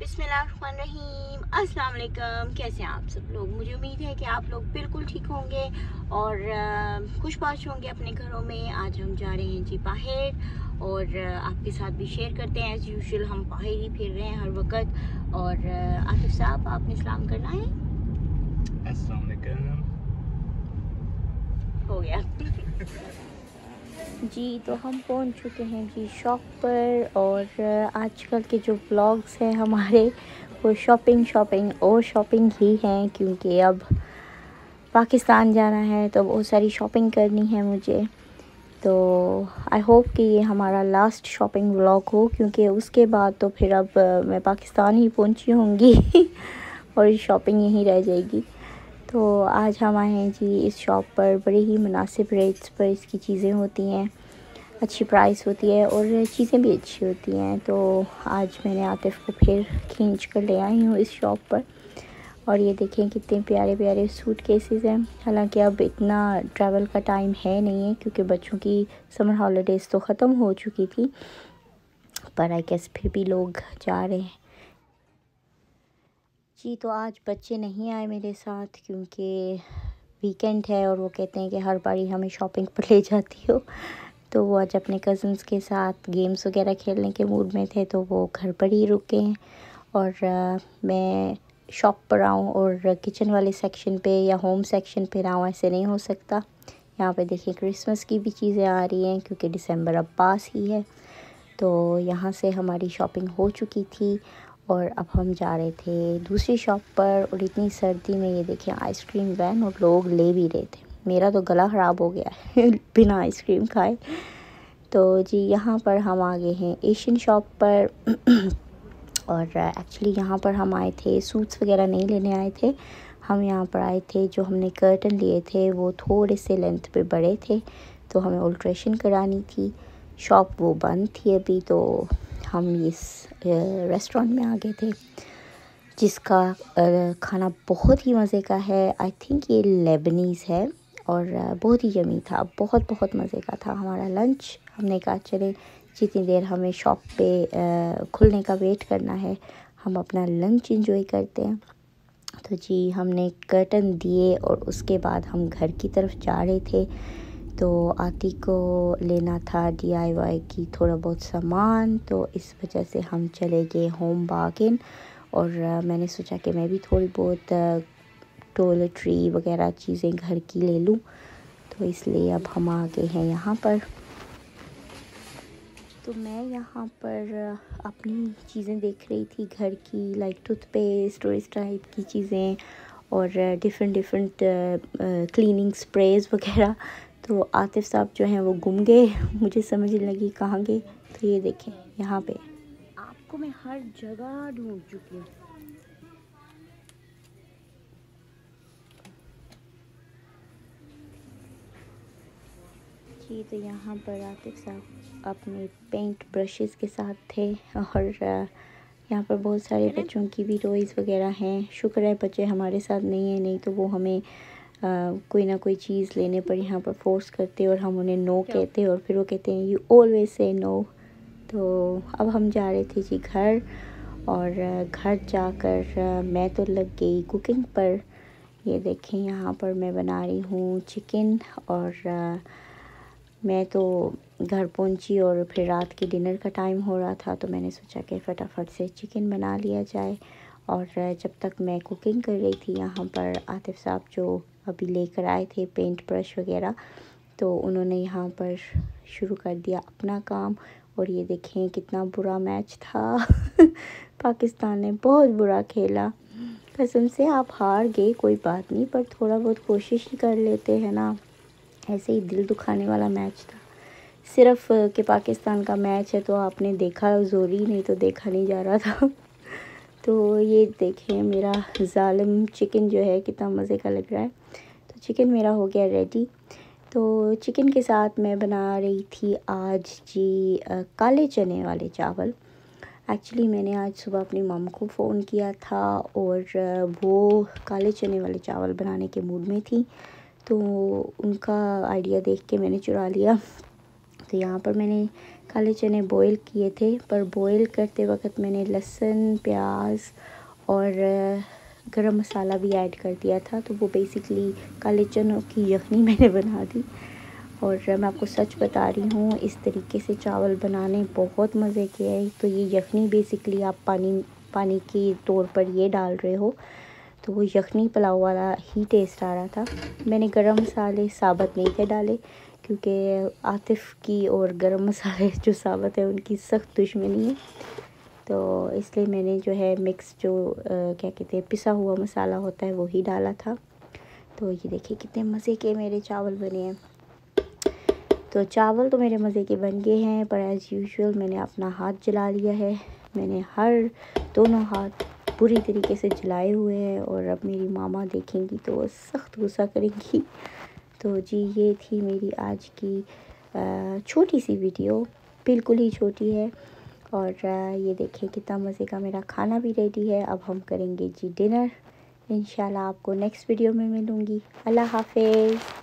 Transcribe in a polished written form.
बिस्मिल्लाहिर्रहमानिर्रहीम, अस्सलाम वालेकुम। कैसे हैं आप सब लोग? मुझे उम्मीद है कि आप लोग बिल्कुल ठीक होंगे और खुशबाश होंगे अपने घरों में। आज हम जा रहे हैं जी बाहर और आपके साथ भी शेयर करते हैं। एज़ यूजुअल हम बाहर ही फिर रहे हैं हर वक्त। और आतिफ साहब, आपने सलाम करना है। अस्सलाम वालेकुम। हो गया। जी, तो हम पहुंच चुके हैं जी शॉप पर। और आजकल के जो व्लॉग्स हैं हमारे, वो शॉपिंग शॉपिंग और शॉपिंग ही हैं, क्योंकि अब पाकिस्तान जाना है तो बहुत सारी शॉपिंग करनी है मुझे। तो आई होप कि ये हमारा लास्ट शॉपिंग व्लॉग हो, क्योंकि उसके बाद तो फिर अब मैं पाकिस्तान ही पहुंची होंगी और शॉपिंग यहीं रह जाएगी। तो आज हम आए हैं जी इस शॉप पर। बड़े ही मुनासिब रेट्स पर इसकी चीज़ें होती हैं, अच्छी प्राइस होती है और चीज़ें भी अच्छी होती हैं। तो आज मैंने आतिफ़ को फिर खींच कर ले आई हूँ इस शॉप पर। और ये देखें कितने प्यारे प्यारे सूट केसेस हैं। हालांकि अब इतना ट्रैवल का टाइम है नहीं है, क्योंकि बच्चों की समर हॉलीडेज़ तो ख़त्म हो चुकी थी, पर आई गेस फिर भी लोग जा रहे हैं जी। तो आज बच्चे नहीं आए मेरे साथ, क्योंकि वीकेंड है और वो कहते हैं कि हर बारी हमें शॉपिंग पर ले जाती हो। तो वो आज अपने कज़न्स के साथ गेम्स वगैरह खेलने के मूड में थे, तो वो घर पर ही रुके हैं। और मैं शॉप पर आऊँ और किचन वाले सेक्शन पे या होम सेक्शन पे ना आऊँ, ऐसे नहीं हो सकता। यहाँ पे देखिए क्रिसमस की भी चीज़ें आ रही हैं, क्योंकि दिसंबर अब पास ही है। तो यहाँ से हमारी शॉपिंग हो चुकी थी और अब हम जा रहे थे दूसरी शॉप पर। और इतनी सर्दी में ये देखिए आइसक्रीम वैन, और लोग ले भी रहे थे। मेरा तो गला ख़राब हो गया है बिना आइसक्रीम खाए। तो जी यहाँ पर हम आ गए हैं एशियन शॉप पर और एक्चुअली यहाँ पर हम आए थे सूट्स वगैरह नहीं लेने आए थे। हम यहाँ पर आए थे, जो हमने कर्टन लिए थे वो थोड़े से लेंथ पे बड़े थे, तो हमें अल्ट्रेशन करानी थी। शॉप वो बंद थी अभी, तो हम इस रेस्टोरेंट में आ गए थे, जिसका खाना बहुत ही मज़े का है। आई थिंक ये लेबनीज़ है और बहुत ही यमी था, बहुत बहुत मज़े का था हमारा लंच। हमने कहा चले जितनी देर हमें शॉप पे खुलने का वेट करना है, हम अपना लंच एंजॉय करते हैं। तो जी हमने कर्टन दिए और उसके बाद हम घर की तरफ जा रहे थे। तो आती को लेना था DIY की थोड़ा बहुत सामान, तो इस वजह से हम चले गए होम बार्गेन। और मैंने सोचा कि मैं भी थोड़ी बहुत टॉयलेटरी वगैरह चीज़ें घर की ले लूँ, तो इसलिए अब हम आ गए हैं यहाँ पर। तो मैं यहाँ पर अपनी चीज़ें देख रही थी घर की, लाइक टूथपेस्ट और इस टाइप की चीज़ें, और डिफरेंट डिफरेंट क्लीनिंग स्प्रेज वगैरह। तो आतिफ साहब जो हैं वो गुम गए मुझे समझ नहीं लगी कहाँ गए। तो ये देखें यहाँ पे आपको मैं हर जगह ढूंढ चुकी हूँ। जी तो यहाँ पर आतिफ साहब अपने पेंट ब्रशेस के साथ थे, और यहाँ पर बहुत सारे बच्चों की भी टॉयज़ वगैरह हैं। शुक्र है बच्चे हमारे साथ नहीं है, नहीं तो वो हमें कोई ना कोई चीज़ लेने पर यहाँ पर फोर्स करते और हम उन्हें नो कहते, और फिर वो कहते हैं यू ऑलवेज से नो। तो अब हम जा रहे थे जी घर, और घर जाकर मैं तो लग गई कुकिंग पर। ये देखें यहाँ पर मैं बना रही हूँ चिकन, और मैं तो घर पहुँची और फिर रात के डिनर का टाइम हो रहा था, तो मैंने सोचा कि फटाफट से चिकन बना लिया जाए। और जब तक मैं कुकिंग कर रही थी, यहाँ पर आतिफ साहब जो अभी लेकर आए थे पेंट ब्रश वगैरह, तो उन्होंने यहाँ पर शुरू कर दिया अपना काम। और ये देखें कितना बुरा मैच था पाकिस्तान ने बहुत बुरा खेला। कसम से आप हार गए कोई बात नहीं, पर थोड़ा बहुत कोशिश ही कर लेते हैं ना। ऐसे ही दिल दुखाने वाला मैच था। सिर्फ कि पाकिस्तान का मैच है तो आपने देखा ज़रूरी, नहीं तो देखा नहीं जा रहा था तो ये देखें मेरा ज़ालिम चिकन जो है कितना मज़े का लग रहा है। तो चिकन मेरा हो गया रेडी। तो चिकन के साथ मैं बना रही थी आज जी काले चने वाले चावल। एक्चुअली मैंने आज सुबह अपनी मम को फ़ोन किया था, और वो काले चने वाले चावल बनाने के मूड में थी, तो उनका आइडिया देख के मैंने चुरा लिया। तो यहाँ पर मैंने काले चने बॉईल किए थे, पर बॉईल करते वक्त मैंने लहसुन, प्याज और गरम मसाला भी ऐड कर दिया था, तो वो बेसिकली काले चनों की यखनी मैंने बना दी। और मैं आपको सच बता रही हूँ, इस तरीके से चावल बनाने बहुत मज़े के हैं। तो ये यखनी बेसिकली आप पानी के तौर पर ये डाल रहे हो, तो वो यखनी पुलाव वाला ही टेस्ट आ रहा था। मैंने गरम मसाले साबुत नहीं थे डाले, क्योंकि आतिफ़ की और गरम मसाले जो साबुत है उनकी सख्त दुश्मनी है, तो इसलिए मैंने जो है मिक्स जो क्या कहते हैं पिसा हुआ मसाला होता है वो ही डाला था। तो ये देखिए कितने मज़े के मेरे चावल बने हैं। तो चावल तो मेरे मज़े के बन गए हैं, पर एज़ यूजुअल मैंने अपना हाथ जला लिया है। मैंने दोनों हाथ पूरी तरीके से जलाए हुए हैं, और अब मेरी मामा देखेंगी तो वो सख्त गुस्सा करेंगी। तो जी ये थी मेरी आज की छोटी सी वीडियो, बिल्कुल ही छोटी है। और ये देखिए कितना मज़े का मेरा खाना भी रेडी है। अब हम करेंगे जी डिनर। इंशाल्लाह आपको नेक्स्ट वीडियो में मिलूँगी। अल्लाह हाफ़िज़।